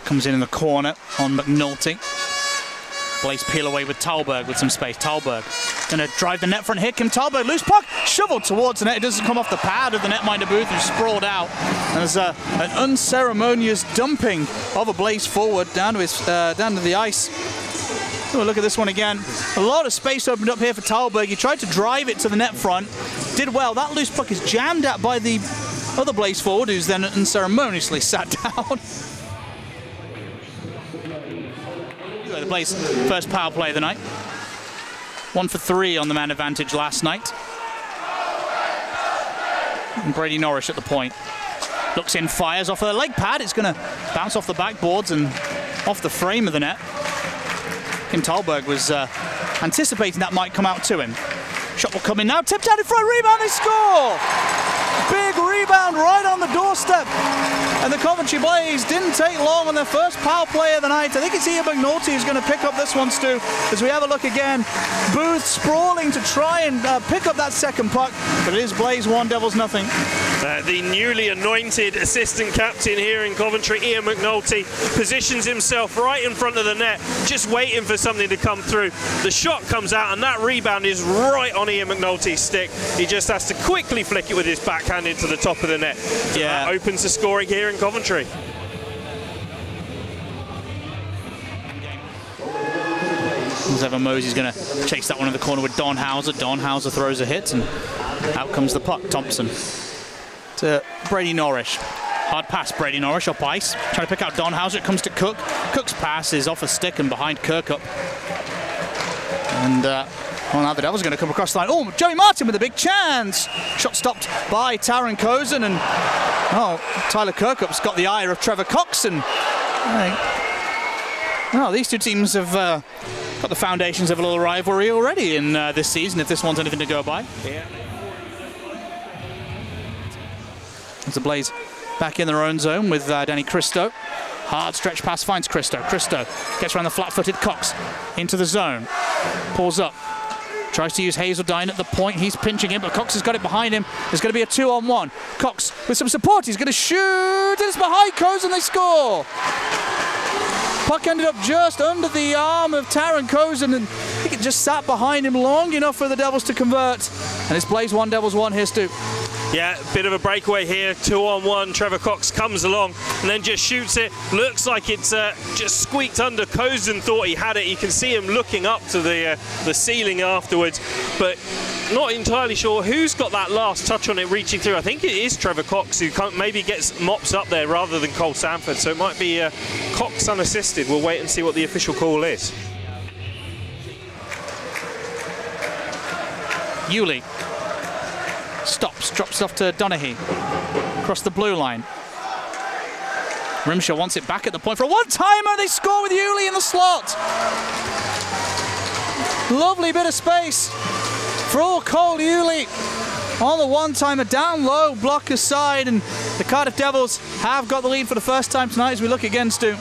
comes in the corner on McNulty. Blaze peel away with Talberg with some space. Talberg going to drive the net front. Here Kim Talberg, loose puck, shoveled towards the net. It doesn't come off the pad of the netminder booth and sprawled out. And there's an unceremonious dumping of a Blaze forward down to the ice. Oh, look at this one again. A lot of space opened up here for Talberg. He tried to drive it to the net front. Did well. That loose puck is jammed at by the other Blaze forward, who's then unceremoniously sat down. The Blaze first power play of the night. 1 for 3 on the man advantage last night. And Brady Norrish at the point. Looks in, fires off a leg pad. It's going to bounce off the backboards and off the frame of the net. Kim Talberg was anticipating that might come out to him. Shot will come in now, tipped out in front, rebound, they score! Big rebound right on the doorstep. And the Coventry Blaze didn't take long on their first power play of the night. I think it's Ian McNulty who's going to pick up this one, Stu, as we have a look again. Booth sprawling to try and pick up that second puck, but it is Blaze 1, Devils nothing. The newly anointed assistant captain here in Coventry, Ian McNulty, positions himself right in front of the net, just waiting for something to come through. The shot comes out and that rebound is right on Ian McNulty's stick. He just has to quickly flick it with his backhand into the top of the net. Yeah. That opens the scoring here in Coventry. As ever, Mosey's going to chase that one in the corner with Don Hauser. Don Hauser throws a hit and out comes the puck. Thompson to Brady Norrish. Hard pass, Brady Norrish up ice. Trying to pick out Don Hauser. It comes to Cook. Cook's pass is off a stick and behind Kirkup. And well, now the Devils are going to come across the line. Oh, Joey Martin with a big chance. Shot stopped by Taron Cozen. And oh, Tyler Kirkup's got the eye of Trevor Cox. And well, these two teams have got the foundations of a little rivalry already in this season, if this one's anything to go by. Yeah. As the Blaze back in their own zone with Danny Christo. Hard stretch pass finds Christo. Christo gets around the flat-footed Cox into the zone. Pulls up. Tries to use Hazeldine at the point. He's pinching him, but Cox has got it behind him. There's going to be a 2-on-1. Cox with some support. He's going to shoot. And it's behind Cozen and they score. Puck ended up just under the arm of Taron Cozen, and I think it just sat behind him long enough for the Devils to convert. And it's Blaze 1, Devils 1. Here's Stu. Yeah, bit of a breakaway here, 2-on-1. Trevor Cox comes along and then just shoots it. Looks like it's just squeaked under. Cozen thought he had it. You can see him looking up to the ceiling afterwards, but not entirely sure who's got that last touch on it reaching through. I think it is Trevor Cox who maybe gets mops up there rather than Cole Sanford, so it might be Cox unassisted. We'll wait and see what the official call is. Yulee stops, drops off to Donaghy. Across the blue line. Rimshaw wants it back at the point for a one-timer. They score with Yulee in the slot. Lovely bit of space for all Cole Yulee on the one-timer, down low, block aside, and the Cardiff Devils have got the lead for the first time tonight as we look again, Stu.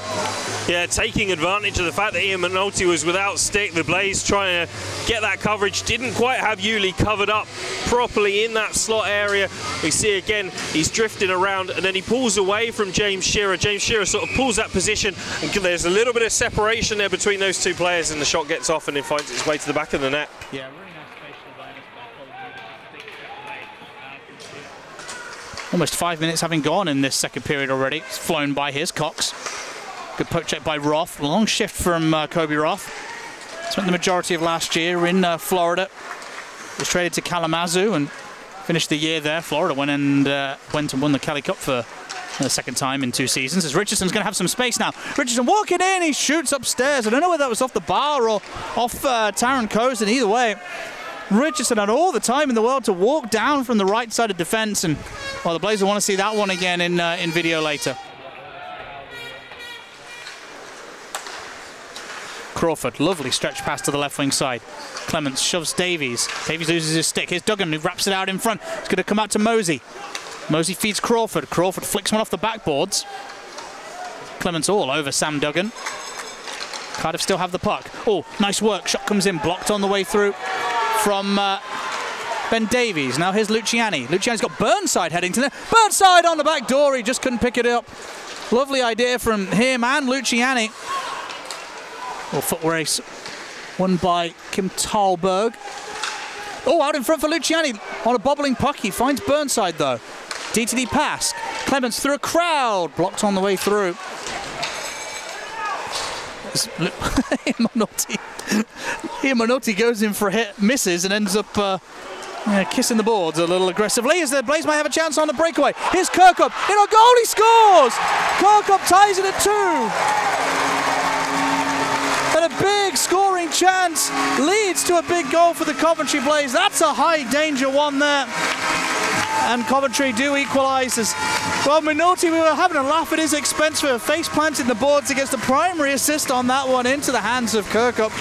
Yeah, taking advantage of the fact that Ian McNulty was without stick. The Blaze trying to get that coverage. Didn't quite have Yulee covered up properly in that slot area. We see again, he's drifting around and then he pulls away from James Shearer. James Shearer sort of pulls that position and there's a little bit of separation there between those two players and the shot gets off and it finds its way to the back of the net. Yeah, really nice facial. Almost 5 minutes having gone in this second period already. It's flown by. Here's Cox. Good poke check by Roth. Long shift from Kobe Roth. Spent the majority of last year in Florida. Was traded to Kalamazoo and finished the year there. Florida went and won the Kelly Cup for the second time in 2 seasons. As Richardson's going to have some space now. Richardson walking in. He shoots upstairs. I don't know whether that was off the bar or off Taron Cozen. Either way, Richardson had all the time in the world to walk down from the right side of defence. And well, the Blazers want to see that one again in video later. Crawford, lovely stretch pass to the left wing side. Clements shoves Davies. Davies loses his stick. Here's Duggan who wraps it out in front. It's going to come out to Mosey. Mosey feeds Crawford. Crawford flicks one off the backboards. Clements all over Sam Duggan. Cardiff still have the puck. Oh, nice work. Shot comes in, blocked on the way through from Ben Davies. Now here's Luciani. Luciani's got Burnside heading to there. Burnside on the back door. He just couldn't pick it up. Lovely idea from him and Luciani. Well, foot race won by Kim Thalberg. Oh, out in front for Luciani on a bobbling puck. He finds Burnside though. DTD pass. Clements through a crowd. Blocked on the way through. Manotti goes in for a hit, misses, and ends up kissing the boards a little aggressively as the Blaze might have a chance on the breakaway. Here's Kirkup in a goal, he scores! Kirkup ties it at 2. And a big scoring chance leads to a big goal for the Coventry Blaze. That's a high danger one there. And Coventry do equalise as well. Minotti, we were having a laugh at his expense for face planting the boards against the primary assist on that one into the hands of Kirkup.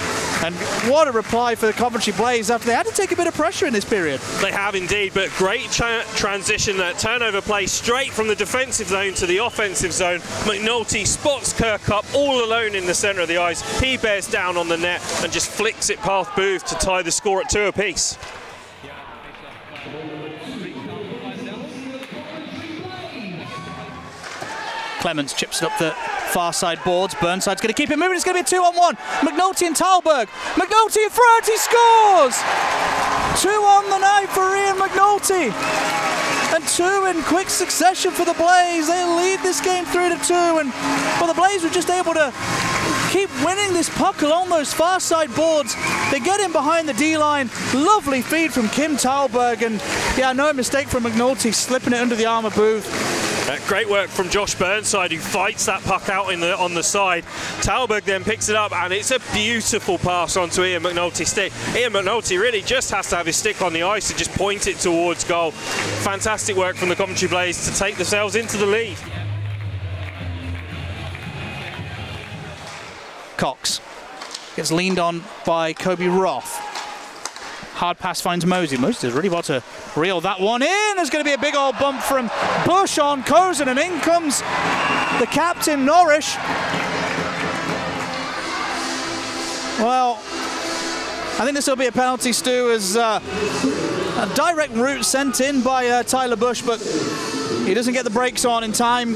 And what a reply for the Coventry Blaze after they had to take a bit of pressure in this period. They have indeed, but great transition, turnover play straight from the defensive zone to the offensive zone. McNulty spots Kirkup all alone in the centre of the ice. He bears down on the net and just flicks it past Booth to tie the score at 2 apiece. Clements chips it up the far side boards. Burnside's going to keep it moving. It's going to be a 2-on-1. McNulty and Thalberg. McNulty in front. He scores! 2 on the night for Ian McNulty. And 2 in quick succession for the Blaze. They lead this game 3-2. And well, the Blaze were just able to keep winning this puck along those far side boards. They get in behind the D-line. Lovely feed from Kim Thalberg. And yeah, no mistake from McNulty, slipping it under the arm of Booth. Great work from Josh Burnside, who fights that puck out on the side. Thalberg then picks it up, and it's a beautiful pass onto Ian McNulty's stick. Ian McNulty really just has to have his stick on the ice and just point it towards goal. Fantastic work from the Coventry Blaze to take themselves into the lead. Cox gets leaned on by Kobe Roth. Hard pass finds Mosey. Mosey does really well to reel that one in. There's going to be a big old bump from Bush on Cozen, and in comes the captain, Norrish. Well, I think this will be a penalty, Stu, as a direct route sent in by Tyler Bush, but he doesn't get the brakes on in time,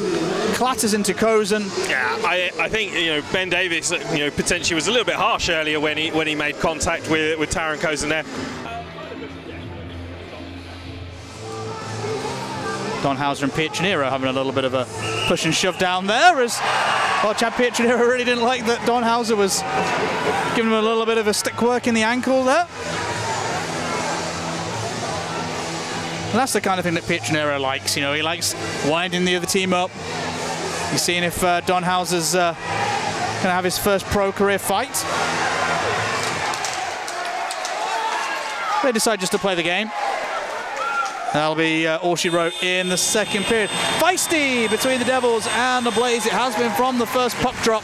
clatters into Cozen. Yeah, I think Ben Davies potentially was a little bit harsh earlier when he made contact with Taron Cozen there. Don Hauser and Pietranero having a little bit of a push and shove down there as well. Chad Pietranero really didn't like that Don Hauser was giving him a little bit of a stick work in the ankle there. And that's the kind of thing that Pietranero likes, he likes winding the other team up. You're seeing if Don Hauser's going to have his first pro career fight. They decide just to play the game. That'll be all she wrote in the second period. Feisty between the Devils and the Blaze. It has been from the first puck drop,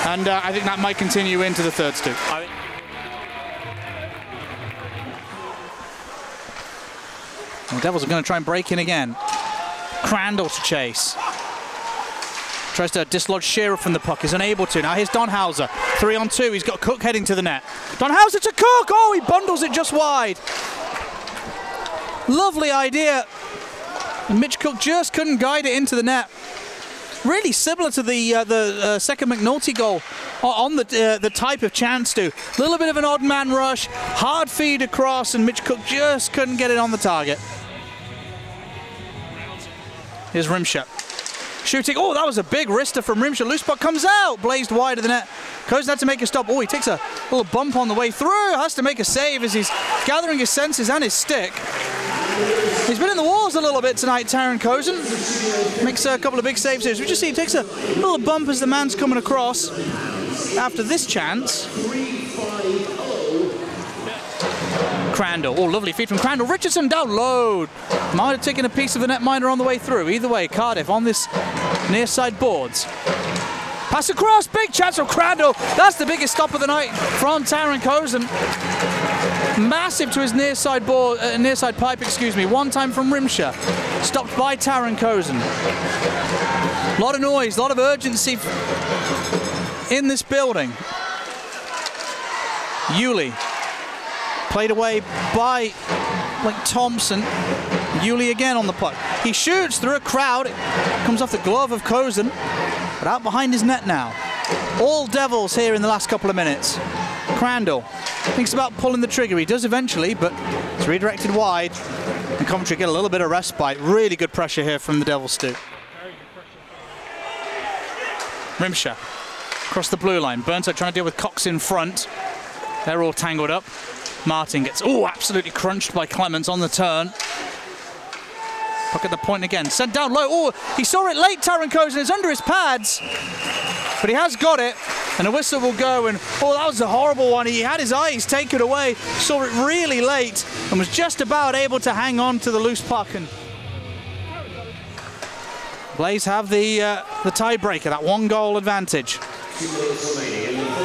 and I think that might continue into the third, Stu. The Devils are going to try and break in again. Crandall to chase. Tries to dislodge Shearer from the puck, is unable to. Now here's Don Hauser, 3-on-2. He's got Cook heading to the net. Don Hauser to Cook. Oh, he bundles it just wide. Lovely idea. And Mitch Cook just couldn't guide it into the net. Really similar to the second McNulty goal on the type of chance, too. A little bit of an odd man rush, hard feed across, and Mitch Cook just couldn't get it on the target. Here's Rimsha. Shooting. Oh, that was a big wrister from Rimsha. Loose puck comes out, blazed wide of the net. Cozen had to make a stop. Oh, he takes a little bump on the way through. Has to make a save as he's gathering his senses and his stick. He's been in the walls a little bit tonight, Taron Cozen. Makes a couple of big saves here. We just see he takes a little bump as the man's coming across after this chance. Crandall. Oh, lovely feed from Crandall. Richardson down low. Might have taken a piece of the netminder on the way through. Either way, Cardiff on this near side boards. Pass across. Big chance from Crandall. That's the biggest stop of the night from Taron Cozen. Massive to his near side board, near side pipe, excuse me. One time from Rimsha. Stopped by Taron Cozen. A lot of noise, a lot of urgency in this building. Yulee. Played away by like Thompson. Yuli again on the puck. He shoots through a crowd. It comes off the glove of Cozen, but out behind his net now. All Devils here in the last couple of minutes. Crandall thinks about pulling the trigger. He does eventually, but it's redirected wide. And Coventry get a little bit of respite. Really good pressure here from the Devils, Stu. Rimsha across the blue line. Burnside trying to deal with Cox in front. They're all tangled up. Martin gets, absolutely crunched by Clements on the turn. Puck at the point again. Sent down low. He saw it late, Taron Cozen. It's under his pads. But he has got it. And a whistle will go. And, that was a horrible one. He had his eyes taken away. Saw it really late. And was just about able to hang on to the loose puck. And Blaze have the tiebreaker, that 1-goal advantage.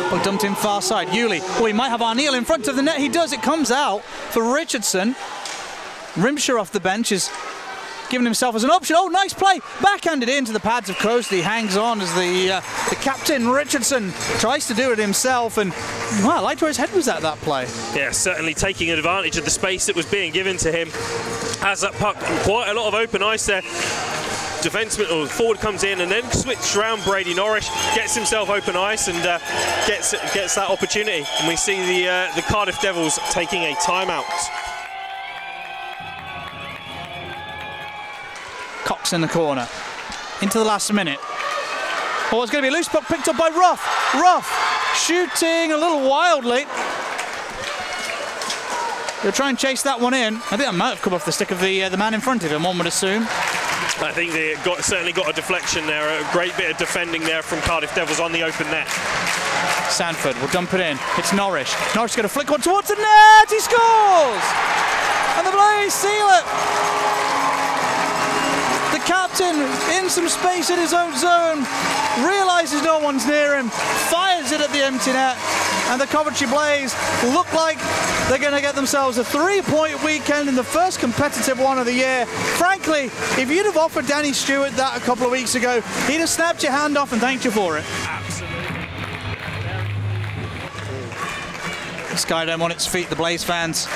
Puck dumped in far side. Yuli. He might have Arneal in front of the net. He does. It comes out for Richardson. Rimsha off the bench is giving himself as an option. Nice play. Backhanded into the pads of Coast. He hangs on as the captain, Richardson, tries to do it himself. And, I liked where his head was at that play. Yeah, certainly taking advantage of the space that was being given to him. Has that puck, quite a lot of open ice there. Defenseman or forward comes in and then switched around. Brady Norris gets himself open ice and gets that opportunity. And we see the Cardiff Devils taking a timeout. Cox in the corner. Into the last minute. It's going to be a loose puck picked up by Ruff. Ruff shooting a little wildly. He'll try and chase that one in. I think that might have come off the stick of the man in front of him, one would assume. I think they certainly got a deflection there. A great bit of defending there from Cardiff Devils on the open net. Sanford will dump it in. It's Norris. Norris is going to flick one towards the net. He scores! And the Blaze seal it. The captain in some space in his own zone, realises no one's near him, fires it at the empty net, and the Coventry Blaze look like they're going to get themselves a 3-point weekend in the first competitive one of the year. Frankly, if you'd have offered Danny Stewart that a couple of weeks ago, he'd have snapped your hand off and thanked you for it. Absolutely. Skydome on its feet, the Blaze fans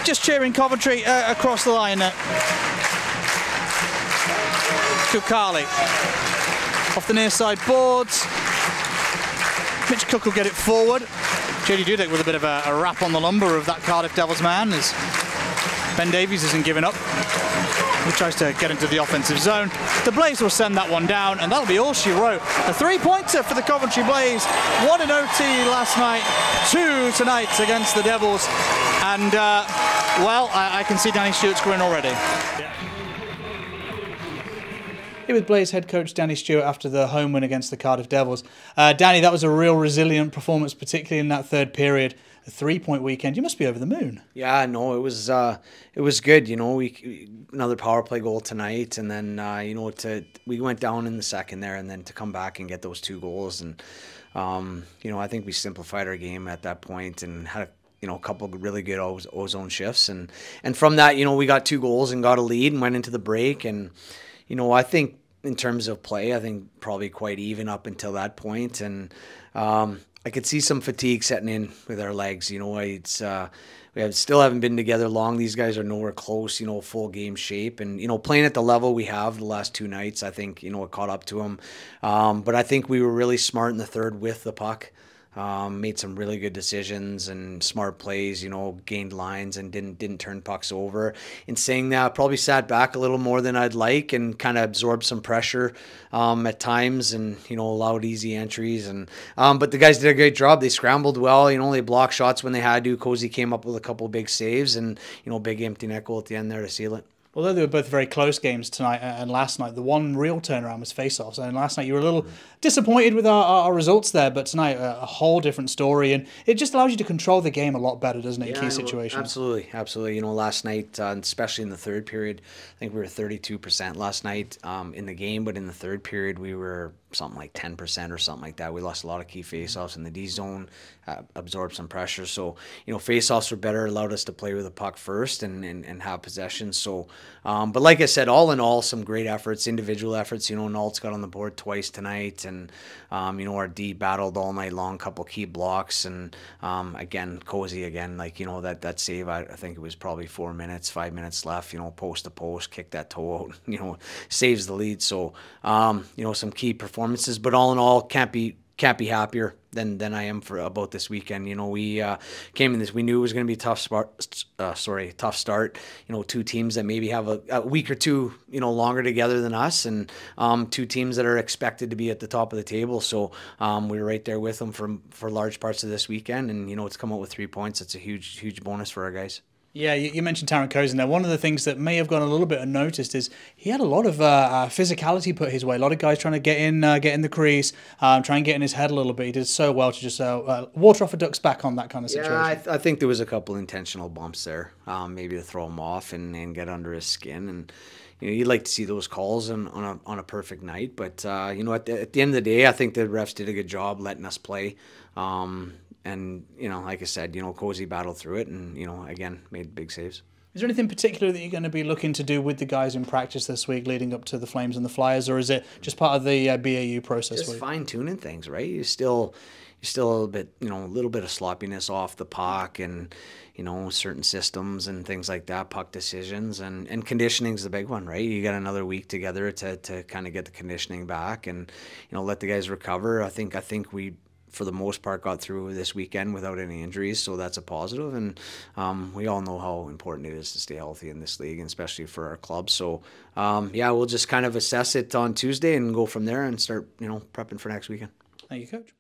just cheering Coventry across the line. Kukali off the near side boards. Mitch Cook will get it forward. JD Dudek with a bit of a rap on the lumber of that Cardiff Devils man as Ben Davies isn't giving up. He tries to get into the offensive zone. The Blaze will send that one down, and that'll be all she wrote. A 3-pointer for the Coventry Blaze. 1 in OT last night, 2 tonight against the Devils. And, I can see Danny Stewart's grin already. Yeah. Here with Blaze head coach Danny Stewart after the home win against the Cardiff Devils. Danny, that was a real resilient performance, particularly in that third period. A 3-point weekend. You must be over the moon. Yeah, no, it was good. We another power play goal tonight, and then we went down in the second there, and then to come back and get those 2 goals, and I think we simplified our game at that point and had a couple of really good ozone shifts, and from that, we got 2 goals and got a lead and went into the break, and I think in terms of play, I think probably quite even up until that point, and I could see some fatigue setting in with our legs. It's we still haven't been together long. These guys are nowhere close, full game shape, and playing at the level we have the last 2 nights, I think it caught up to them. But I think we were really smart in the third with the puck. Made some really good decisions and smart plays, gained lines and didn't turn pucks over. In saying that, probably sat back a little more than I'd like and kind of absorbed some pressure at times and, allowed easy entries. And but the guys did a great job. They scrambled well, they blocked shots when they had to. Cozy came up with a couple of big saves and, big empty net goal at the end there to seal it. Although they were both very close games tonight and last night, the one real turnaround was face-offs. And last night you were a little disappointed with our results there, but tonight a whole different story. And it just allows you to control the game a lot better, doesn't it, in key situations? Absolutely. Last night, especially in the third period, I think we were 32% last night in the game, but in the third period we were something like 10% or something like that. We lost a lot of key faceoffs in the D zone, absorbed some pressure. So, faceoffs were better, allowed us to play with the puck first and have possession. So, but like I said, all in all, some great efforts, individual efforts. Nault's got on the board twice tonight, and, our D battled all night long, couple key blocks. And, again, Cozy again, that save, I think it was probably 4 minutes, 5 minutes left, post to post, kick that toe out, saves the lead. So, some key performances, but all in all, can't be happier than I am about this weekend. We came in this, we knew it was going to be a tough start. Two teams that maybe have a week or two, longer together than us, and two teams that are expected to be at the top of the table. So we were right there with them for large parts of this weekend, and it's come out with 3 points. It's a huge bonus for our guys. Yeah, you mentioned Tarrant Cozen there. One of the things that may have gone a little bit unnoticed is he had a lot of physicality put his way. A lot of guys trying to get in the crease, try and get in his head a little bit. He did so well to just water off a duck's back on that kind of situation. Yeah, I think there was a couple intentional bumps there, maybe to throw him off and get under his skin. And you'd like to see those calls on a perfect night. But at the end of the day, I think the refs did a good job letting us play. And, like I said, Cozy battled through it and, again, made big saves. Is there anything particular that you're going to be looking to do with the guys in practice this week leading up to the Flames and the Flyers, or is it just part of the BAU process? Just fine-tuning things, right? You're still a little bit, a little bit of sloppiness off the puck and, certain systems and things like that, puck decisions, and conditioning's the big one, right? You got another week together to kind of get the conditioning back and, let the guys recover. I think we, for the most part, got through this weekend without any injuries, so that's a positive. And we all know how important it is to stay healthy in this league, and especially for our club. So, we'll just kind of assess it on Tuesday and go from there and start, prepping for next weekend. Thank you, Coach.